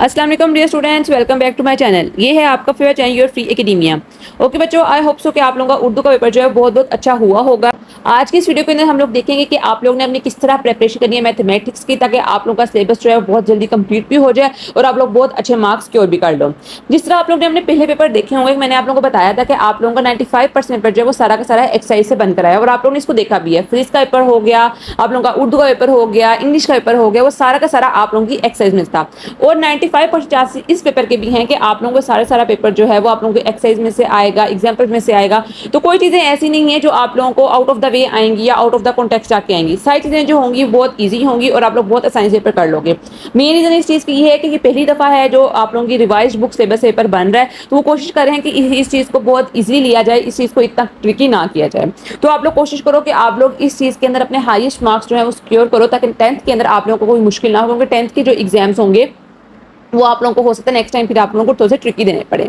अस्सलाम वालेकुम dear students, welcome back to my channel. ये है आपका favourite channel your free academia. Okay बच्चों, आई होप सो कि आप लोगों का उर्दू का पेपर जो है बहुत बहुत अच्छा हुआ होगा। आज की इस वीडियो के अंदर हम लोग देखेंगे कि आप लोग ने अपनी किस तरह प्रिपरेशन करनी है मैथमेटिक्स की, ताकि आप लोगों का सिलेबस जो है बहुत जल्दी कंप्लीट भी हो जाए और आप लोग बहुत अच्छे मार्क्स स्कोर भी कर लो। जिस तरह आप लोग ने अपने पहले पेपर देखे होंगे, मैंने आप लोगों को बताया था कि आप लोगों का 95% पेपर जो है वो सारा का सारा एक्सरसाइज से बनकर आया और आप लोगों ने इसको देखा भी है। फिजिक्स का पेपर हो गया, आप लोगों का उर्दू का पेपर हो गया, इंग्लिश का पेपर हो गया, वो सारा का सारा आप लोगों की एक्सरसाइज में था। और 95% इस पेपर के भी हैं कि आप लोगों को सारा पेपर जो है वो आप लोगों को एक्सरसाइज में से आएगा, एग्जाम्पल में से आएगा। तो कोई चीजें ऐसी नहीं है जो आप लोगों को आउट ऑफ द वे आएंगी या आउट ऑफ द कॉन्टेक्स्ट आके आएंगी। सारी चीजें जो होंगी बहुत ईजी होंगी और आप लोग बहुत आसानी से पेपर कर लोगे। मेन रीजन इस चीज की ये है कि ये पहली दफा है जो आप लोगों की रिवाइज बुक सिलेबस पेपर बन रहा है, तो वो कोशिश कर रहे हैं कि इस चीज को बहुत ईजिली लिया जाए, इस चीज को इतना ट्रिकी ना किया जाए। तो आप लोग कोशिश करो कि आप लोग इस चीज के अंदर अपने हाईएस्ट मार्क्स जो है वो सिक्योर करो, ताकि 10th के अंदर आप लोगों को कोई मुश्किल ना हो, क्योंकि 10th के जो एग्जाम्स होंगे वो आप लोगों को हो सकता है नेक्स्ट टाइम फिर आप लोगों को थोड़े से ट्रिकी देने पड़े।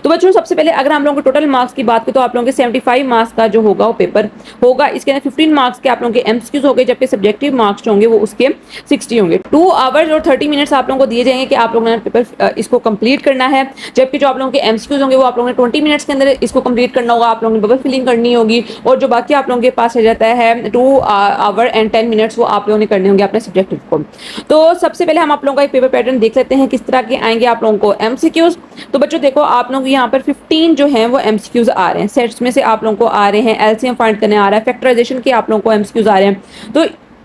तो बच्चों सबसे पहले अगर हम लोगों के टोटल मार्क्स की बात करें तो आप लोगों के 75 मार्क्स का जो होगा वो पेपर होगा। इसके अंदर 15 मार्क्स के आप लोगों के एमसीक्यूज होंगे, जबकि सब्जेक्टिव मार्क्स जो होंगे वो उसके 60 होंगे। 2 आवर्स और 30 मिनट्स आप लोगों को दिए जाएंगे कि आप लोगों ने पेपर इसको कंप्लीट करना है, जबकि जो आप लोगों के एमसीक्यूज होंगे वो आप लोगों ने 20 मिनट्स के अंदर इसको कंप्लीट करना होगा। आप लोगों ने बबल फिलिंग करनी होगी और जो बाकी आप लोगों के पास रह जाता है 2 आवर एंड 10 मिनट्स वो आप लोगों ने करने होंगे अपने सब्जेक्टिव को। तो सबसे पहले हम आप लोगों का एक पेपर पैटर्न देख लेते हैं किस तरह के आएंगे आप लोगों को एमसीक्यूज। तो बच्चों देखो आप लोग यहाँ पर 15 जो हैं वो एमसीक्यूज आ रहे हैं, सेट्स में से आप लोगों को आ रहे हैं, एलसीएम फाइंड करने आ रहा है, फैक्टराइजेशन के आप लोगों को एमसीक्यूज आ रहे हैं। तो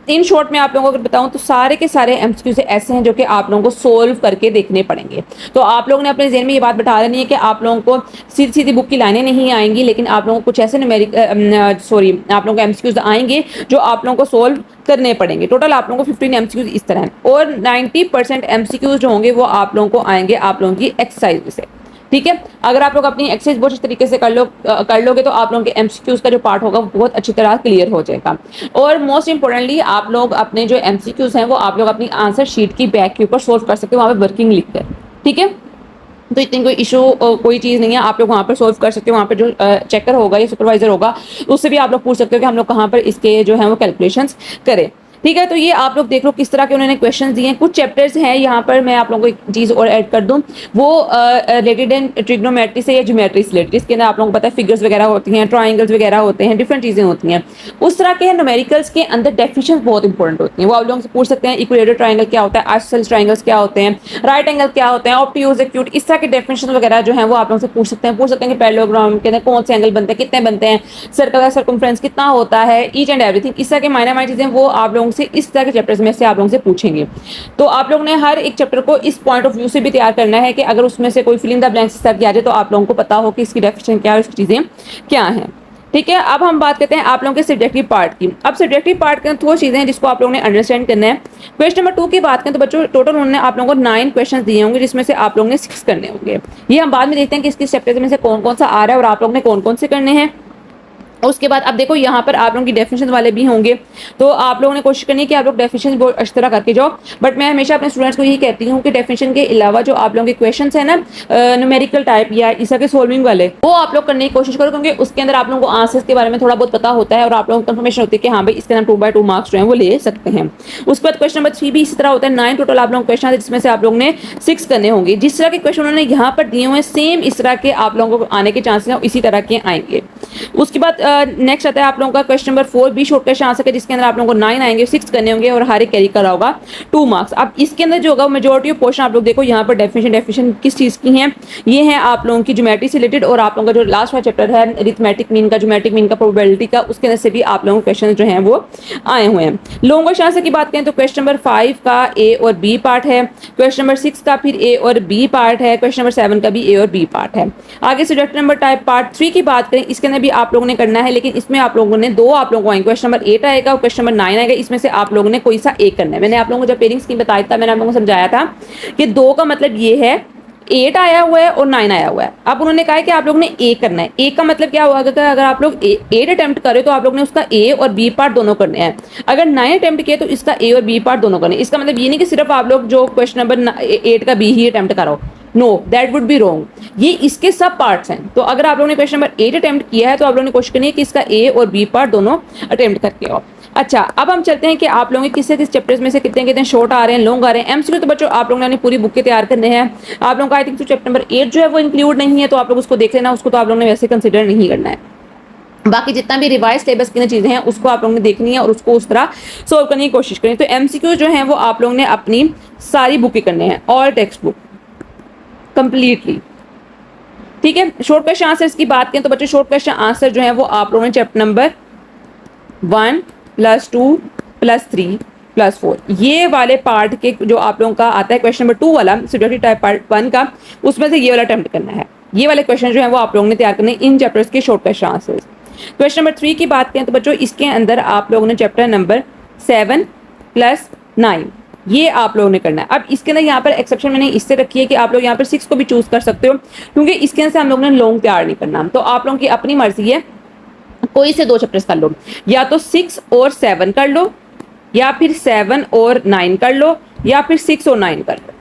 इन शॉर्ट में आप लोगों को अगर बताऊं तो सारे के सारे एमसीक्यूज ऐसे हैं जो कि आप लोगों को सोल्व करके देखने पड़ेंगे। तो आप लोगों ने अपने ज़हन में ये बात बैठा लेनी है कि आप लोगों को सीधी सीधी बुक की लाइनें नहीं आएंगी, लेकिन आप लोगों को कुछ ऐसे आप लोगों को एमसीक्यूज आएंगे जो आप लोगों को सोल्व करने पड़ेंगे। टोटल आप लोगों को 15 एमसीक्यूज इस तरह हैं और 90% एमसीक्यूज जो होंगे वो आप लोगों को आएंगे आप लोगों की एक्सरसाइज से। ठीक है, अगर आप लोग अपनी एक्सरसाइज बहुत अच्छे तरीके से कर लोगे तो आप लोगों के एमसीक्यूज का जो पार्ट होगा वो बहुत अच्छी तरह क्लियर हो जाएगा। और मोस्ट इंपॉर्टेंटली आप लोग अपने जो एमसीक्यूज हैं वो आप लोग अपनी आंसर शीट की बैक के ऊपर सोल्व कर सकते हो, वहाँ पे वर्किंग लिख कर। ठीक है, तो इतनी कोई इशू कोई चीज़ नहीं है, आप लोग वहाँ पर सोल्व कर सकते हो। वहाँ पर जो चेकर होगा या सुपरवाइजर होगा उससे भी आप लोग पूछ सकते हो कि हम लोग कहाँ पर इसके जो है वो कैलकुलेशंस करें। ठीक है, तो ये आप लोग देख लो किस तरह के उन्होंने क्वेश्चंस दिए हैं। कुछ चैप्टर्स हैं यहाँ पर, मैं आप लोगों को एक चीज़ और ऐड कर दूँ, वो रिलेटेड है ट्रिग्नोमेट्री से या ज्योमेट्री से रिलेटेड। इसके अंदर आप लोगों को पता है फिगर्स वगैरह होती हैं, ट्राइंगल्स वगैरह होते हैं, डिफरेंट चीज़ें होती हैं। उस तरह के न्यूमेरिकल्स के अंदर डेफिनेशंस बहुत इंपॉर्टेंट होती हैं। वो आप लोगों से पूछ सकते हैं इक्विलेटरल ट्राइंगल क्या होता है, आइसोसेलेस ट्राइंगल्स क्या होते हैं, राइट एंगल क्या होते हैं, ऑब्ट्यूज एक्यूट, इस तरह के डेफिनेशन वगैरह जो है वो आप लोगों से पूछ सकते हैं कि पैरेललोग्राम के अंदर कौन से एंगल बनते हैं, कितने बनते हैं, सर्कल का सर्कमफ्रेंस कितना होता है, ईच एंड एवरीथिंग। इस तरह के माइनर चीज़ें वो आप लोगों से इस तरह के में से आप लोगों से पूछेंगे। तो आप लोगों ने हर एक चैप्टर को इस पॉइंट ऑफ व्यू से भी तैयार करना है कि अगर उसमें से कोई फिल इन द ब्लैंक्स इस तरह की आ जाए तो आप लोगों को पता हो कि इसकी डेफिनेशन क्या है, इसकी चीजें क्या हैं। ठीक है, अब हम बात करते हैं आप लोगों के सब्जेक्टिव पार्ट की। अब सब्जेक्टिव पार्ट के अंदर 2 चीजें हैं जिसको आप लोगों ने अंडरस्टैंड करना है। क्वेश्चन नंबर 2 की बात करें तो बच्चों टोटल उन्होंने आप लोगों को 9 क्वेश्चन दिए होंगे, जिसमें से आप लोगों ने 6 करने होंगे। ये हम बाद में देखते हैं कि इसके चैप्टर में से कौन कौन सा आ रहा है और आप लोगों ने कौन कौन से करने हैं। उसके बाद अब देखो यहाँ पर आप लोगों की डेफिनेशन वाले भी होंगे, तो आप लोगों ने कोशिश करनी है कि आप लोग डेफिनेशन बहुत अच्छी तरह करके जाओ। बट मैं हमेशा अपने स्टूडेंट्स को यही कहती हूँ कि डेफिनेशन के अलावा जो आप लोगों के क्वेश्चंस है ना न्यूमेरिकल टाइप या इस तरह के सोल्विंग वाले, वो आप लोग करने की कोशिश करो, क्योंकि उसके अंदर आप लोगों को आंसर्स के बारे में थोड़ा बहुत पता होता है और आप लोगों को कंफर्मेशन होती है कि हाँ भाई इसके अंदर 2/2 मार्क्स जो है वो ले सकते हैं। उसके बाद क्वेश्चन नंबर 3 भी इसी तरह होता है। 9 टोटल आप लोगों क्वेश्चन है जिसमें से आप लोगों ने 6 करने होंगे। जिस तरह के क्वेश्चन उन्होंने यहाँ पर दिए हुए हैं सेम इस तरह के आप लोगों को आने के चांसेस हैं, इसी तरह के आएंगे। उसके बाद नेक्स्ट आता है आप लोगों का क्वेश्चन नंबर 4 भी शॉर्ट क्वेश्चन आ सके, जिसके अंदर आप लोगों को 9 आएंगे, 6 करने होंगे और हर एक कैरी करा होगा 2 मार्क्स। अब इसके अंदर जो होगा मेजॉरिटी ऑफ क्वेश्चन आप लोग देखो यहाँ पर डेफिनेशन किस चीज की है, ये है आप लोगों की ज्योमेट्री से रिलेटेड और आप लोगों का जो लास्ट वाला चैप्टर है अरिथमेटिक मीन का, ज्योमेट्रिक मीन का, प्रोबेबिलिटी का, उसके अंदर से भी आप लोगों के क्वेश्चन जो हैं वो आए हुए हैं। लॉन्ग क्वेश्चन की बात करें तो क्वेश्चन नंबर 5 का ए और बी पार्ट है, क्वेश्चन नंबर 6 का फिर ए और बी पार्ट है, क्वेश्चन नंबर 7 का भी ए और बी पार्ट है। आगे सब्जेक्ट नंबर टाइप पार्ट 3 की बात करें, इसके अंदर भी आप लोगों ने करना है, लेकिन इसमें आप लोगों ने 2 आप लोगों को आएंगे, क्वेश्चन नंबर 8 आएगा और क्वेश्चन नंबर 9 आएगा। इसमें से आप लोगों ने कोई सा एक करना है। मैंने आप लोगों को जब पेयरिंग स्कीम बताया था, मैंने आप लोगों को समझाया था कि 2 का मतलब ये है 8 आया हुआ है और 9 आया हुआ है। अब उन्होंने कहा है कि आप लोगों ने ए करना है। ए का मतलब क्या हुआ, अगर आप लोग 8 अटेम्प्ट करें तो आप लोगों ने उसका ए और बी पार्ट दोनों करने हैं। अगर 9 अटेम्प्ट किए तो इसका ए और बी पार्ट दोनों करने। इसका मतलब ये नहीं कि सिर्फ आप लोग जो क्वेश्चन नंबर 8 का बी ही अटेम्प्ट करो, know that would be wrong. ये इसके सब पार्ट्स हैं। तो अगर आप लोगों ने क्वेश्चन नंबर 8 अटेम्प्ट किया है तो आप लोगों ने कोशिश करनी है कि इसका ए और बी पार्ट दोनों अटेम्प्ट करके आओ। अच्छा, अब हम चलते हैं कि आप लोगों के किस चैप्टर्स में से कितने कितने शॉर्ट आ रहे हैं, लॉन्ग आ रहे हैं। एमसीक्यू तो बच्चों आप लोगों ने पूरी बुक के तैयार करने हैं। आप लोगों का आई थिंक चैप्टर नंबर 8 जो है वो इंक्लूड नहीं है, तो आप लोग उसको देख लेना, उसको तो आप लोगों ने वैसे कंसिडर नहीं करना है। बाकी जितना भी रिवाइज सिलेबस की चीजें हैं उसको आप लोगों ने देखनी है और उसको उस तरह सोल्व करने की कोशिश करें। तो एमसीक्यू जो है वो आप लोगों ने अपनी सारी बुकें करने हैं, ऑल टेक्स्ट बुक कंप्लीटली, ठीक है। शॉर्ट क्वेश्चन आंसर्स की बात करें तो बच्चों शॉर्ट क्वेश्चन आंसर जो है वो आप लोगों ने चैप्टर नंबर 1 +2 +3 +4 ये वाले पार्ट के जो आप लोगों का आता है क्वेश्चन नंबर 2 वाला सिक्योरिटी टाइप पार्ट 1 का, उसमें से ये वाला अटेम्प्ट करना है। ये वाले क्वेश्चन जो है वो आप लोगों ने तैयार करने इन चैप्टर्स के short question answers. Question number 3 की बात करें तो बच्चों इसके अंदर आप लोगों ने चैप्टर नंबर 7 + 9 ये आप लोगों ने करना है। अब इसके अंदर यहाँ पर एक्सेप्शन मैंने इससे रखी है कि आप लोग यहाँ पर 6 को भी चूज कर सकते हो, क्योंकि इसके अंदर से हम लोगों ने लॉन्ग तैयार नहीं करना, तो आप लोगों की अपनी मर्जी है, कोई से 2 चैप्टर्स कर लो, या तो 6 और 7 कर लो, या फिर 7 और 9 कर लो, या फिर 6 और 9 कर लो।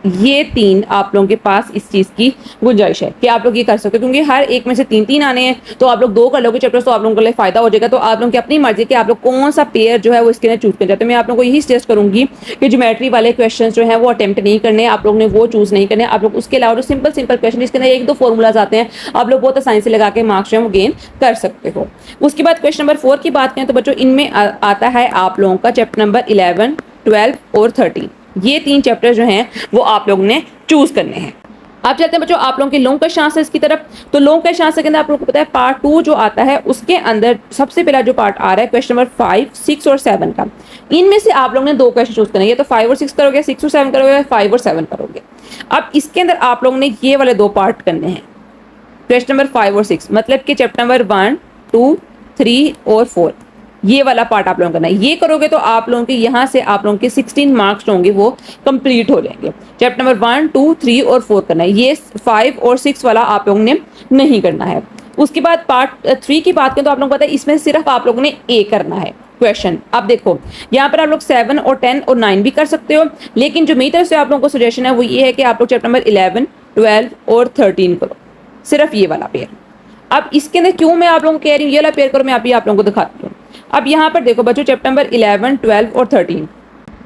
ये 3 आप लोगों के पास इस चीज की गुंजाइश है कि आप लोग ये कर सकते हो, क्योंकि हर एक में से 3-3 आने हैं, तो आप लोग 2 कर लोगे चैप्टर्स तो आप लोगों के लिए फायदा हो जाएगा। तो आप लोगों की अपनी मर्जी कि आप लोग कौन सा पेयर जो है वो इसके अंदर चूज करना चाहते हैं। मैं आप लोगों को यही सजेस्ट करूंगी कि ज्योमेट्री वाले क्वेश्चन जो है वो अटेम्प्ट नहीं करने, आप लोग ने वो चूज नहीं करने। आप लोग उसके अलावा जो सिंपल क्वेश्चन इसके अंदर 1-2 फॉर्मूलाज आते हैं, आप लोग बहुत आसानी से लगा के मार्क्स जो है वो गेन कर सकते हो। उसके बाद क्वेश्चन नंबर 4 की बात करें तो बच्चों इनमें आता है आप लोगों का चैप्टर नंबर 11, 12 और 13 ये 3 चैप्टर जो हैं वो आप लोगों ने चूज करने हैं। अब चलते हैं बच्चों आप लोगों के लॉन्ग क्वेश्चन आंसर्स की तरफ। तो लॉन्ग क्वेश्चन आंसर के अंदर आप लोगों को पता है पार्ट 2 जो आता है उसके अंदर सबसे पहला जो पार्ट आ रहा है क्वेश्चन नंबर 5, 6 और 7 का। इनमें से आप लोगों ने 2 क्वेश्चन चूज करने हैं, तो 5 और 6 करोगे, 6 और 7 करोगे, 5 और 7 करोगे। अब इसके अंदर आप लोगों ने ये वाले 2 पार्ट करने हैं, क्वेश्चन नंबर 5 और 6, मतलब कि चैप्टर नंबर 1, 2, 3 और 4 ये वाला पार्ट आप लोगों को करना है। ये करोगे तो आप लोगों के यहाँ से आप लोगों के 16 मार्क्स होंगे वो कंप्लीट हो जाएंगे। चैप्टर नंबर 1, 2, 3 और 4 करना है, ये 5 और 6 वाला आप लोगों ने नहीं करना है। उसके बाद पार्ट 3 की बात करें तो आप लोगों को पता है इसमें सिर्फ आप लोगों ने ए करना है क्वेश्चन। अब देखो यहाँ पर आप लोग 7 और 10 और 9 भी कर सकते हो, लेकिन जो मेरी तरफ से आप लोगों को सजेशन है वो ये है कि आप लोग चैप्टर नंबर 11, 12 और 13 करो, सिर्फ ये वाला पेयर। अब इसके अंदर क्यों मैं आप लोगों को कह रही हूँ ये वाला पेयर करो, मैं अभी आप लोगों को दिखाती हूँ। अब यहाँ पर देखो बच्चों चैप्टर नंबर 11, 12 और 13,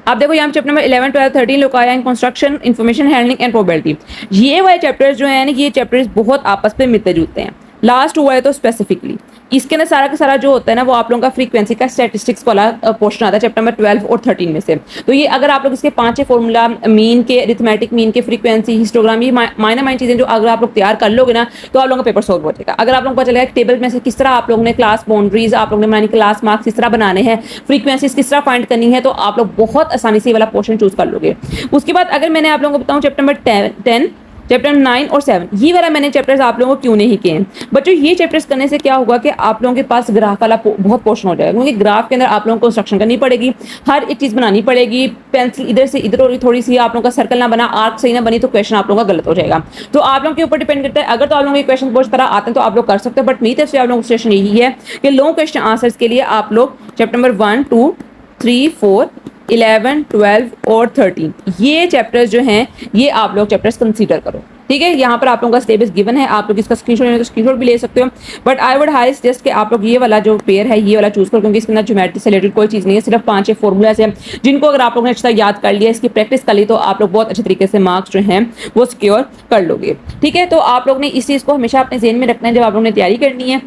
आप देखो यहाँ चैप्टर नंबर 11, 12, 13 लोग आया है construction, information handling and probability. ये वाले चैप्टर्स जो है ना ये चैप्टर्स बहुत आपस में मिलते जुलते हैं। लास्ट हुआ है तो स्पेसिफिकली इसके अंदर सारा का सारा जो होता है ना वो आप लोगों का फ्रीक्वेंसी का स्टैटिस्टिक्स वाला पोर्शन आता है चैप्टर नंबर 12 और 13 में से। तो ये अगर आप लोग इसके 5 फॉर्मूला मीन के, अरिथमेटिक मीन के, फ्रीक्वेंसी, हिस्टोग्राम, ये माइनर चीजें जो अगर आप लोग तैयार कर लोगे ना तो आप लोगों का पेपर सॉल्व हो जाएगा। अगर आप लोगों को पता चलेगा टेबल में से किस तरह आप लोगों ने क्लास बाउंड्रीज आप लोगों ने बनानी, क्लास मार्क्स किस तरह बनाने हैं, फ्रीक्वेंसीज किस तरह फाइंड करनी है, तो आप लोग बहुत आसानी से ये वाला पोर्शन चूज कर लोगे। उसके बाद अगर मैंने आप लोगों को बताऊं चैप्टर नंबर 10, चैप्टर 9 और 7 ये वाला मैंने चैप्टर्स आप लोगों को क्यों नहीं किए बच्चों। ये चैप्टर्स करने से क्या होगा कि आप लोगों के पास ग्राफ वाला बहुत पोर्शन हो जाएगा, क्योंकि ग्राफ के अंदर आप लोगों को कंस्ट्रक्शन करनी पड़ेगी, हर एक चीज बनानी पड़ेगी, पेंसिल इधर से इधर हो रही थोड़ी सी, आप लोगों का सर्कल ना बना, आर्क सही ना बनी तो क्वेश्चन आप लोगों का गलत हो जाएगा। तो आप लोगों के ऊपर डिपेंड करता है। अगर तो आप लोगों के क्वेश्चन बहुत तरह आते हैं तो आप लोग कर सकते हो, बट मेरी तरफ से आप लोगों को सजेशन यही है कि लॉन्ग क्वेश्चन आंसर्स के लिए आप लोग चैप्टर नंबर 1, 2, 3, 4, 11, 12 और 13 ये चैप्टर्स जो हैं ये आप लोग चैप्टर्स कंसीडर करो, ठीक है। यहाँ पर आप लोगों का सिलेबस गिवन है, आप लोग इसका स्क्रीनशॉट भी ले सकते हो, but I would high suggest कि आप लोग ये वाला जो पेयर है ये वाला चूज करो, क्योंकि इसके अंदर ज्योमेट्री से रिलेटेड कोई चीज़ नहीं है, सिर्फ 5 फॉर्मूलाज हैं जिनको अगर आप लोगों ने अच्छा याद कर लिया, इसकी प्रैक्टिस कर ली तो आप लोग बहुत अच्छे तरीके से मार्क्स जो हैं वो सिक्योर कर लोगे, ठीक है। तो आप लोग ने इस चीज़ को हमेशा अपने ज़हन में रखना है जब आप लोगों ने तैयारी करनी है।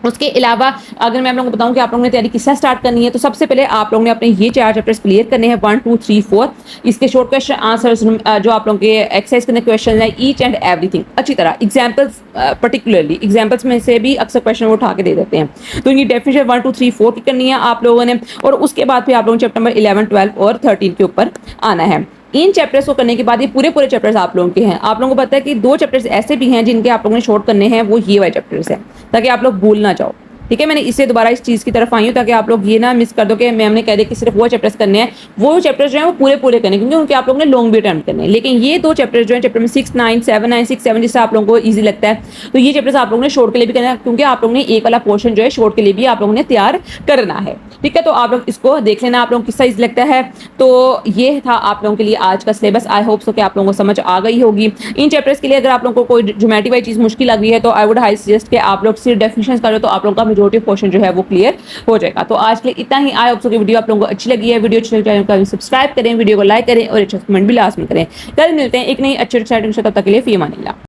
उसके अलावा अगर मैं आप लोगों को बताऊं कि आप लोगों ने तैयारी किससे स्टार्ट करनी है, तो सबसे पहले आप लोगों ने अपने ये 4 चैप्टर्स क्लियर करने हैं, 1, 2, 3, 4 इसके शॉर्ट क्वेश्चन आंसर्स जो आप लोगों के एक्सरसाइज के क्वेश्चन है, ईच एंड एवरीथिंग अच्छी तरह, एग्जाम्पल्स पर्टिकुलरली एग्जाम्पल्स में से भी अक्सर क्वेश्चन वो उठा के दे देते हैं, तो इनकी डेफिनेशन 1, 2, 3, 4 की करनी है आप लोगों ने, और उसके बाद फिर आप लोगों ने चैप्टर नंबर 11, 12 और 13 के ऊपर आना है। इन चैप्टर्स को करने के बाद ये पूरे चैप्टर्स आप लोगों के हैं। आप लोगों को पता है कि 2 चैप्टर्स ऐसे भी हैं जिनके आप लोगों ने शॉर्ट करने हैं, वो ये वाले चैप्टर्स हैं, ताकि आप लोग भूल ना जाओ, ठीक है। मैंने इससे दोबारा इस चीज़ की तरफ आई हूँ ताकि आप लोग ये ना मिस कर दो कि मैम ने कह दिया कि सिर्फ वो चैप्टर्स करने हैं, वो चैप्टर्स जो हैं वो पूरे करने, क्योंकि उनके आप लोगों ने लॉन्ग भी अटेम्प्ट करने हैं। लेकिन ये 2 चैप्टर्स जो हैं चैप्टर में 6, 9, 7, 9, 6, 7 जिससे आप लोगों को ईजी लगता है, तो ये चैप्टर्स आप लोगों ने शॉर्ट के लिए भी करना है, क्योंकि आप लोगों ने एक वाला पोर्शन जो है शॉर्ट के लिए भी आप लोगों ने तैयार करना है, ठीक है। तो आप लोग इसको देख लेना आप लोगों को किस ईजी लगता है। तो ये था आप लोगों के लिए आज का सिलेबस। आई होप सो कि आप लोगों को समझ आ गई होगी। इन चैप्टर्स के लिए अगर आप लोगों को कोई ज्योमेट्री वाली चीज़ मुश्किल लग रही है तो आई वुड हाई सजेस्ट कि आप लोग सिर्फ डेफिनेशन करो, तो आप लोगों का मेजोरिटी ऑफ क्वेश्चन जो है वो क्लियर हो जाएगा। तो आज के लिए इतना ही। आई होप सो कि वीडियो आप लोगों को अच्छी लगी है। वीडियो अच्छी लगी चैनल को सब्सक्राइब करें, वीडियो को लाइक करें और अच्छा कमेंट भी लास्ट में करें। कल मिलते हैं एक नई अच्छे तब तक के लिए फी अमानिल्लाह।